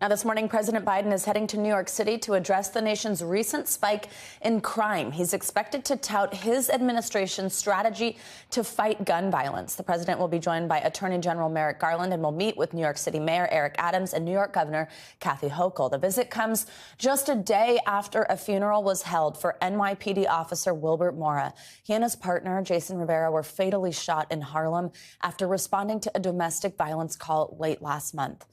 Now, this morning, President Biden is heading to New York City to address the nation's recent spike in crime. He's expected to tout his administration's strategy to fight gun violence. The president will be joined by Attorney General Merrick Garland and will meet with New York City Mayor Eric Adams and New York Governor Kathy Hochul. The visit comes just a day after a funeral was held for NYPD officer Wilbert Mora. He and his partner, Jason Rivera, were fatally shot in Harlem after responding to a domestic violence call late last month.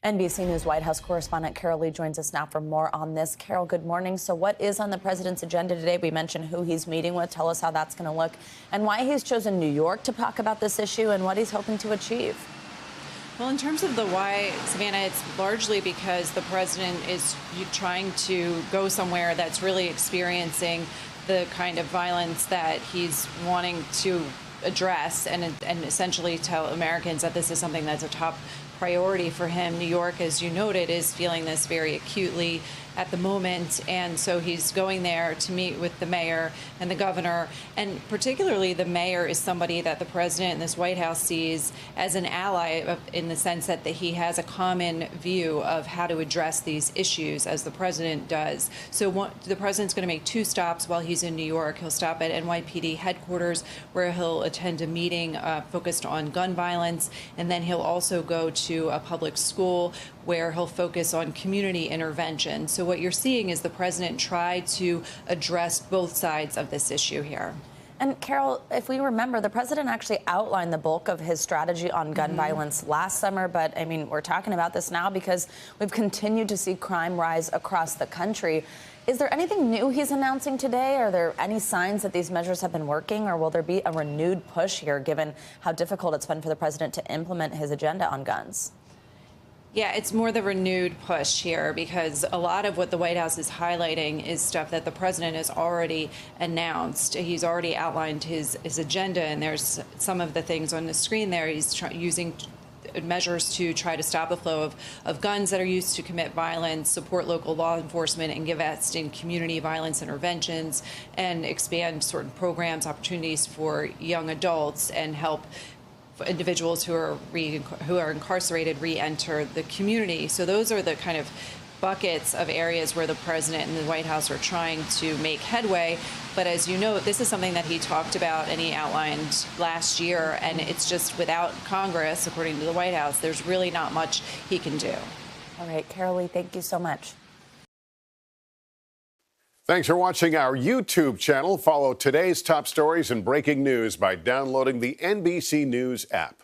NBC News White House correspondent Carol Lee joins us now for more on this. Carol, good morning. So what is on the president's agenda today? We mentioned who he's meeting with. Tell us how that's going to look and why he's chosen New York to talk about this issue and what he's hoping to achieve. Well, in terms of the why, Savannah, it's largely because the president is trying to go somewhere that's really experiencing the kind of violence that he's wanting to address and essentially tell Americans that this is something that's a top priority for him. New York, as you noted, is feeling this very acutely at the moment, and so he's going there to meet with the mayor and the governor, and particularly the mayor is somebody that the president and this White House sees as an ally in the sense that he has a common view of how to address these issues as the president does. So the president's going to make two stops while he's in New York. He'll stop at NYPD headquarters where he'll attend a meeting focused on gun violence, and then he'll also go to a public school where he'll focus on community intervention. So what you're seeing is the president try to address both sides of this issue here. And Carol, if we remember, the president actually outlined the bulk of his strategy on gun violence last summer. But I mean, we're talking about this now because we've continued to see crime rise across the country. Is there anything new he's announcing today? Are there any signs that these measures have been working, or will there be a renewed push here given how difficult it's been for the president to implement his agenda on guns? Yeah, it's more the renewed push here because a lot of what the White House is highlighting is stuff that the president has already announced. He's already outlined his agenda, and there's some of the things on the screen there. He's using measures to try to stop the flow of guns that are used to commit violence, support local law enforcement, and invest in community violence interventions, and expand certain programs, opportunities for young adults, and help individuals who are incarcerated re-enter the community. So those are the kind of buckets of areas where the president and the White House are trying to make headway. But as you know, this is something that he talked about and he outlined last year, and it's just without Congress, according to the White House, there's really not much he can do. All right, Carol Lee, thank you so much. Thanks for watching our YouTube channel. Follow today's top stories and breaking news by downloading the NBC News app.